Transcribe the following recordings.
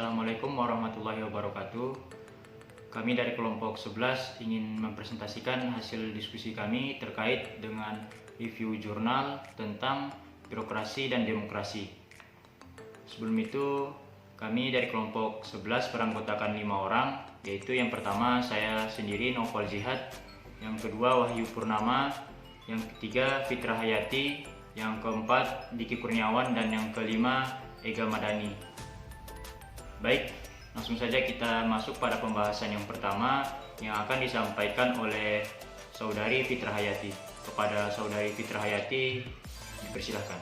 Assalamualaikum warahmatullahi wabarakatuh. Kami dari kelompok 11 ingin mempresentasikan hasil diskusi kami terkait dengan review jurnal tentang birokrasi dan demokrasi. Sebelum itu, kami dari kelompok 11 beranggotakan 5 orang, yaitu yang pertama saya sendiri Noval Jihad, yang kedua Wahyu Purnama, yang ketiga Fitra Hayati, yang keempat Diki Kurniawan, dan yang kelima Ega Madani. Baik, langsung saja kita masuk pada pembahasan yang pertama yang akan disampaikan oleh Saudari Fitra Hayati. Kepada Saudari Fitra Hayati, dipersilahkan.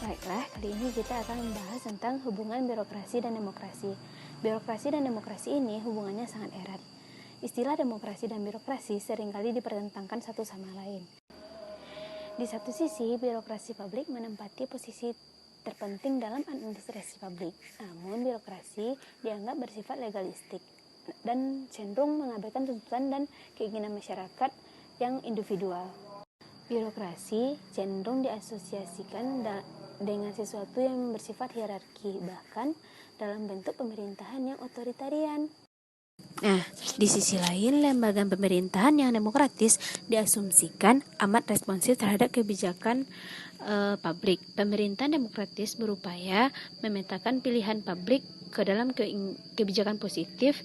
Baiklah, kali ini kita akan membahas tentang hubungan birokrasi dan demokrasi. Birokrasi dan demokrasi ini hubungannya sangat erat. Istilah demokrasi dan birokrasi seringkali dipertentangkan satu sama lain. Di satu sisi, birokrasi publik menempati posisi terpenting dalam administrasi publik. Namun, birokrasi dianggap bersifat legalistik dan cenderung mengabaikan tuntutan dan keinginan masyarakat yang individual. Birokrasi cenderung diasosiasikan dengan sesuatu yang bersifat hierarki, bahkan dalam bentuk pemerintahan yang otoritarian. Nah, di sisi lain, lembaga pemerintahan yang demokratis diasumsikan amat responsif terhadap kebijakan publik. Pemerintahan demokratis berupaya memetakan pilihan publik ke dalam kebijakan positif.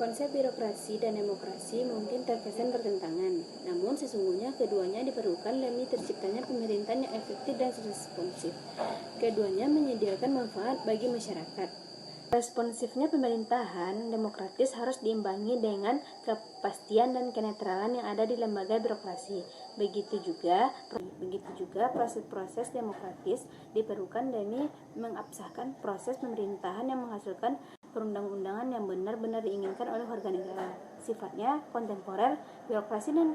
Konsep birokrasi dan demokrasi mungkin terkesan bertentangan, namun sesungguhnya keduanya diperlukan demi terciptanya pemerintahan yang efektif dan responsif. Keduanya menyediakan manfaat bagi masyarakat. Responsifnya pemerintahan demokratis harus diimbangi dengan kepastian dan kenetralan yang ada di lembaga birokrasi. Begitu juga proses-proses demokratis diperlukan demi mengabsahkan proses pemerintahan yang menghasilkan perundang-undangan yang benar-benar diinginkan oleh warga negara. Sifatnya kontemporer, birokrasi dan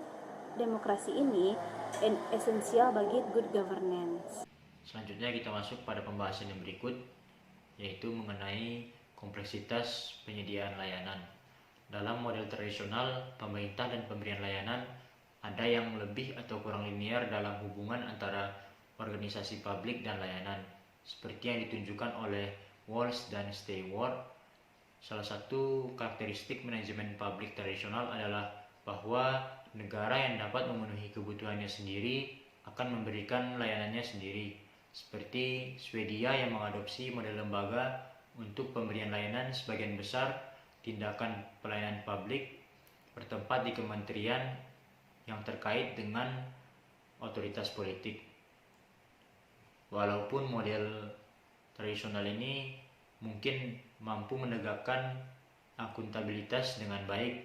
demokrasi ini esensial bagi good governance. Selanjutnya kita masuk pada pembahasan yang berikut, yaitu mengenai kompleksitas penyediaan layanan. Dalam model tradisional, pemerintah dan pemberian layanan ada yang lebih atau kurang linear dalam hubungan antara organisasi publik dan layanan, seperti yang ditunjukkan oleh Walsh dan Stewart. Salah satu karakteristik manajemen publik tradisional adalah bahwa negara yang dapat memenuhi kebutuhannya sendiri akan memberikan layanannya sendiri, seperti Swedia yang mengadopsi model lembaga untuk pemberian layanan. Sebagian besar tindakan pelayanan publik bertempat di kementerian yang terkait dengan otoritas politik. Walaupun model tradisional ini mungkin mampu menegakkan akuntabilitas dengan baik,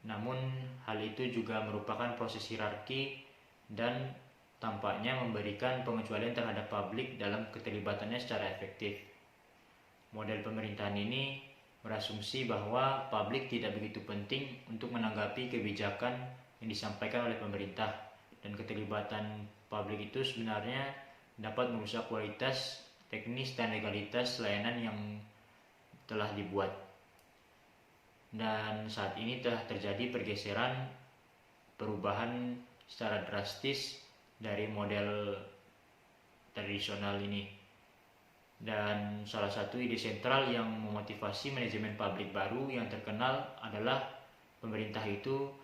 namun hal itu juga merupakan proses hierarki dan tampaknya memberikan pengecualian terhadap publik dalam keterlibatannya secara efektif. Model pemerintahan ini berasumsi bahwa publik tidak begitu penting untuk menanggapi kebijakan yang disampaikan oleh pemerintah, dan keterlibatan publik itu sebenarnya dapat merusak kualitas teknis dan legalitas layanan yang telah dibuat. Dan saat ini telah terjadi perubahan secara drastis dari model tradisional ini. Dan salah satu ide sentral yang memotivasi manajemen publik baru yang terkenal adalah pemerintah itu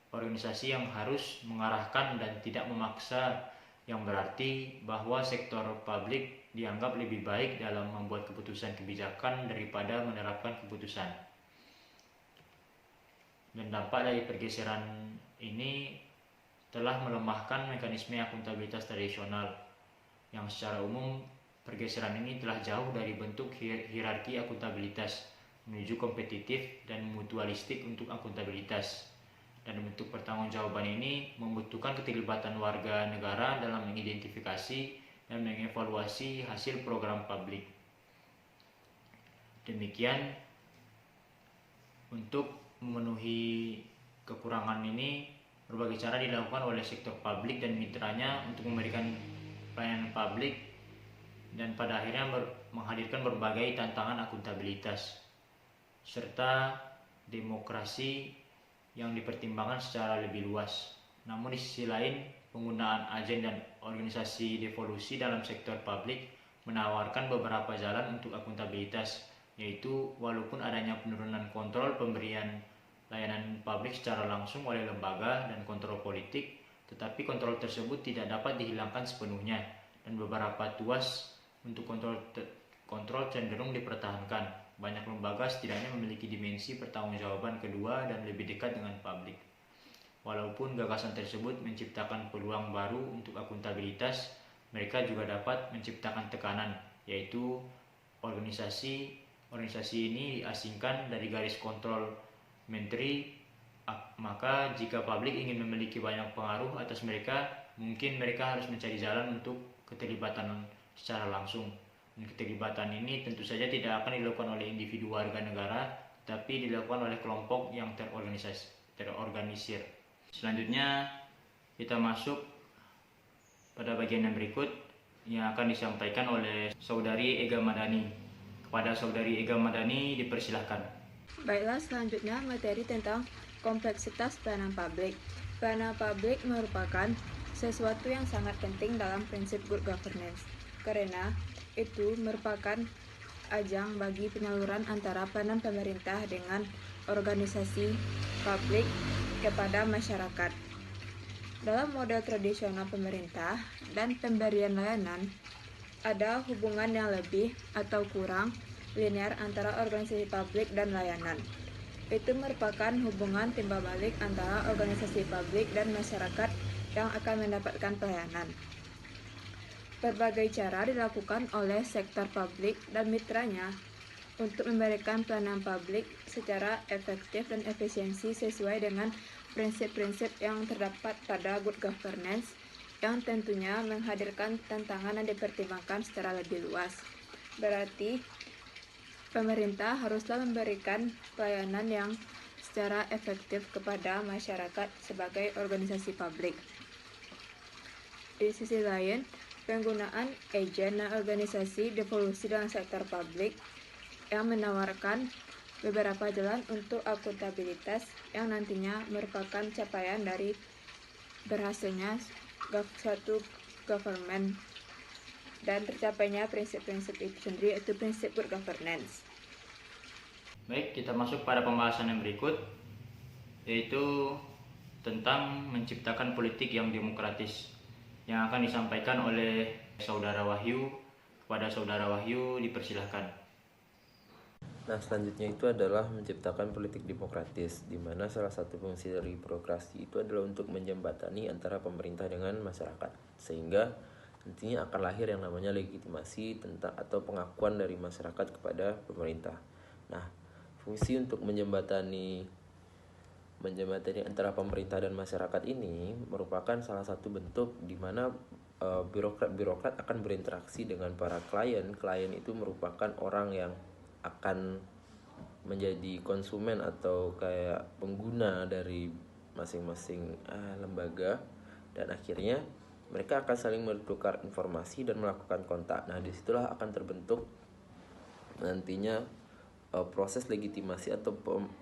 organisasi yang harus mengarahkan dan tidak memaksa, yang berarti bahwa sektor publik dianggap lebih baik dalam membuat keputusan kebijakan daripada menerapkan keputusan. Dan dampak dari pergeseran ini telah melemahkan mekanisme akuntabilitas tradisional, yang secara umum pergeseran ini telah jauh dari bentuk hierarki akuntabilitas menuju kompetitif dan mutualistik untuk akuntabilitas. Dan bentuk pertanggungjawaban ini membutuhkan keterlibatan warga negara dalam mengidentifikasi dan mengevaluasi hasil program publik. Demikian, untuk memenuhi kekurangan ini, berbagai cara dilakukan oleh sektor publik dan mitranya untuk memberikan pelayanan publik, dan pada akhirnya menghadirkan berbagai tantangan akuntabilitas serta demokrasi yang dipertimbangkan secara lebih luas. Namun di sisi lain, penggunaan agen dan organisasi devolusi dalam sektor publik menawarkan beberapa jalan untuk akuntabilitas, yaitu walaupun adanya penurunan kontrol pemberian layanan publik secara langsung oleh lembaga dan kontrol politik, tetapi kontrol tersebut tidak dapat dihilangkan sepenuhnya, dan beberapa tuas untuk kontrol cenderung dipertahankan. Banyak lembaga setidaknya memiliki dimensi pertanggungjawaban kedua dan lebih dekat dengan publik. Walaupun gagasan tersebut menciptakan peluang baru untuk akuntabilitas, mereka juga dapat menciptakan tekanan, yaitu organisasi ini diasingkan dari garis kontrol menteri. Maka jika publik ingin memiliki banyak pengaruh atas mereka, mungkin mereka harus mencari jalan untuk keterlibatan secara langsung. Dan keterlibatan ini tentu saja tidak akan dilakukan oleh individu warga negara, tapi dilakukan oleh kelompok yang terorganisir. Selanjutnya kita masuk pada bagian yang berikut yang akan disampaikan oleh Saudari Ega Madani. Kepada Saudari Ega Madani dipersilahkan. Baiklah, selanjutnya materi tentang kompleksitas pelayanan publik. Pelayanan publik merupakan sesuatu yang sangat penting dalam prinsip good governance, karena itu merupakan ajang bagi penyaluran antara peranan pemerintah dengan organisasi publik kepada masyarakat. Dalam model tradisional pemerintah dan pemberian layanan, ada hubungan yang lebih atau kurang linear antara organisasi publik dan layanan. Itu merupakan hubungan timbal balik antara organisasi publik dan masyarakat yang akan mendapatkan pelayanan. Berbagai cara dilakukan oleh sektor publik dan mitranya untuk memberikan pelayanan publik secara efektif dan efisiensi sesuai dengan prinsip-prinsip yang terdapat pada good governance, yang tentunya menghadirkan tantangan yang dipertimbangkan secara lebih luas. Berarti, pemerintah haruslah memberikan pelayanan yang secara efektif kepada masyarakat sebagai organisasi publik. Di sisi lain, penggunaan agen dan organisasi devolusi dalam sektor publik yang menawarkan beberapa jalan untuk akuntabilitas yang nantinya merupakan capaian dari berhasilnya suatu government dan tercapainya prinsip-prinsip itu sendiri, yaitu prinsip good governance. Baik, kita masuk pada pembahasan yang berikut, yaitu tentang menciptakan politik yang demokratis, yang akan disampaikan oleh Saudara Wahyu. Kepada Saudara Wahyu dipersilahkan. Nah, selanjutnya itu adalah menciptakan politik demokratis, di mana salah satu fungsi dari birokrasi itu adalah untuk menjembatani antara pemerintah dengan masyarakat, sehingga nantinya akan lahir yang namanya legitimasi tentang atau pengakuan dari masyarakat kepada pemerintah. Nah, fungsi untuk menjembatani antara pemerintah dan masyarakat ini merupakan salah satu bentuk di mana birokrat akan berinteraksi dengan para klien. Klien itu merupakan orang yang akan menjadi konsumen atau kayak pengguna dari masing-masing lembaga, dan akhirnya mereka akan saling bertukar informasi dan melakukan kontak. Nah, disitulah akan terbentuk nantinya proses legitimasi atau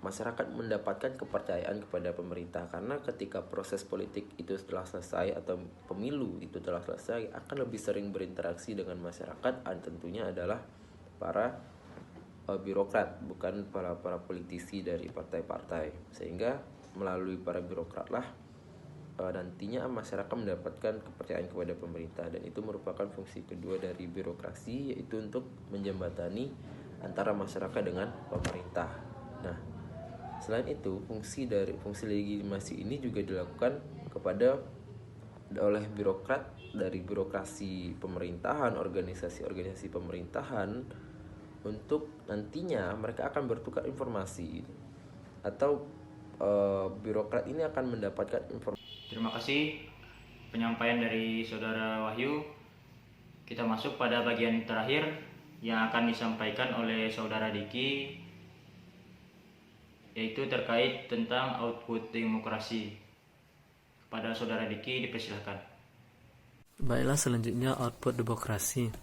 masyarakat mendapatkan kepercayaan kepada pemerintah, karena ketika proses politik itu telah selesai atau pemilu itu telah selesai, akan lebih sering berinteraksi dengan masyarakat, dan tentunya adalah para birokrat, bukan para politisi dari partai-partai. Sehingga melalui para birokrat lah nantinya masyarakat mendapatkan kepercayaan kepada pemerintah, dan itu merupakan fungsi kedua dari birokrasi, yaitu untuk menjembatani antara masyarakat dengan pemerintah. Nah, selain itu fungsi legitimasi ini juga dilakukan oleh birokrat dari birokrasi pemerintahan, organisasi pemerintahan, untuk nantinya mereka akan bertukar informasi atau birokrat ini akan mendapatkan informasi. Terima kasih penyampaian dari Saudara Wahyu. Kita masuk pada bagian terakhir yang akan disampaikan oleh Saudara Diki, yaitu terkait tentang output demokrasi. Kepada Saudara Diki dipersilahkan. Baiklah, selanjutnya output demokrasi.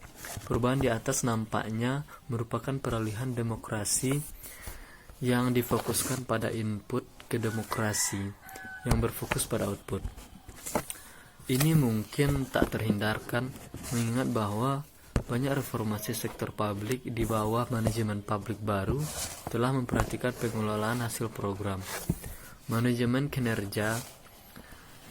Perubahan di atas nampaknya merupakan peralihan demokrasi yang difokuskan pada input ke demokrasi yang berfokus pada output. Ini mungkin tak terhindarkan mengingat bahwa banyak reformasi sektor publik di bawah manajemen publik baru telah memperhatikan pengelolaan hasil program. Manajemen kinerja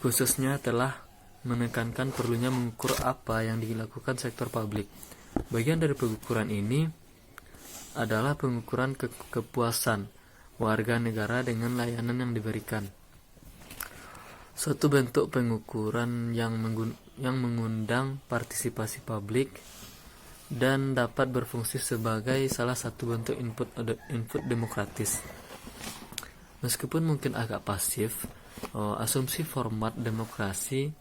khususnya telah menekankan perlunya mengukur apa yang dilakukan sektor publik. Bagian dari pengukuran ini adalah pengukuran kepuasan warga negara dengan layanan yang diberikan. Suatu bentuk pengukuran yang mengundang partisipasi publik dan dapat berfungsi sebagai salah satu bentuk input demokratis. Meskipun mungkin agak pasif, asumsi format demokrasi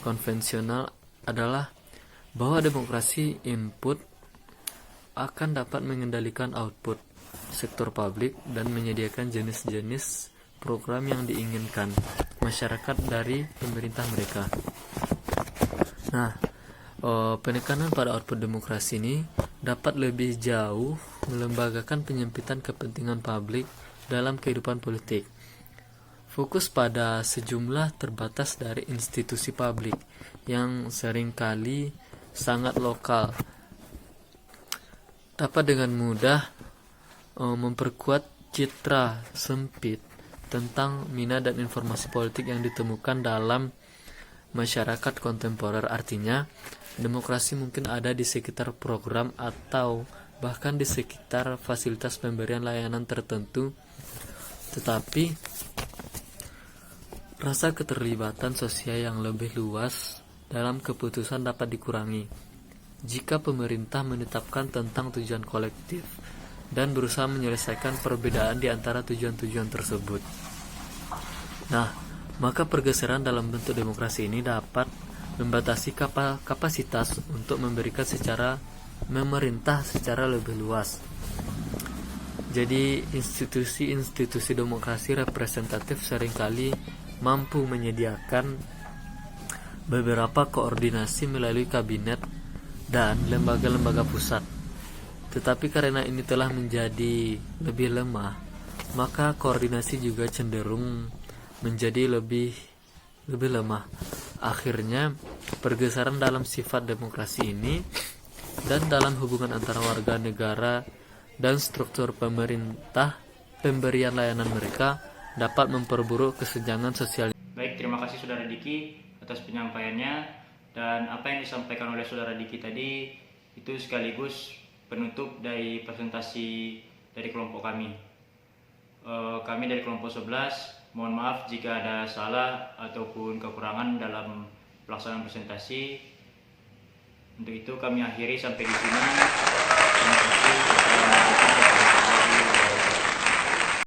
konvensional adalah bahwa demokrasi input akan dapat mengendalikan output sektor publik dan menyediakan jenis-jenis program yang diinginkan masyarakat dari pemerintah mereka. Nah, penekanan pada output demokrasi ini dapat lebih jauh melembagakan penyempitan kepentingan publik dalam kehidupan politik. Fokus pada sejumlah terbatas dari institusi publik yang seringkali sangat lokal dapat dengan mudah memperkuat citra sempit tentang minat dan informasi politik yang ditemukan dalam masyarakat kontemporer. Artinya, demokrasi mungkin ada di sekitar program atau bahkan di sekitar fasilitas pemberian layanan tertentu, tetapi rasa keterlibatan sosial yang lebih luas dalam keputusan dapat dikurangi jika pemerintah menetapkan tentang tujuan kolektif dan berusaha menyelesaikan perbedaan di antara tujuan-tujuan tersebut. Nah, maka pergeseran dalam bentuk demokrasi ini dapat membatasi kapasitas untuk memerintah secara lebih luas. Jadi, institusi-institusi demokrasi representatif seringkali mampu menyediakan beberapa koordinasi melalui kabinet dan lembaga-lembaga pusat. Tetapi karena ini telah menjadi lebih lemah, maka koordinasi juga cenderung menjadi lebih lemah. Akhirnya, pergeseran dalam sifat demokrasi ini dan dalam hubungan antara warga negara dan struktur pemerintah pemberian layanan mereka dapat memperburuk kesenjangan sosial. Baik, terima kasih Saudara Diki atas penyampaiannya, dan apa yang disampaikan oleh Saudara Diki tadi itu sekaligus penutup dari presentasi dari kelompok kami. Kami dari kelompok 11, mohon maaf jika ada salah ataupun kekurangan dalam pelaksanaan presentasi. Untuk itu kami akhiri sampai di sini.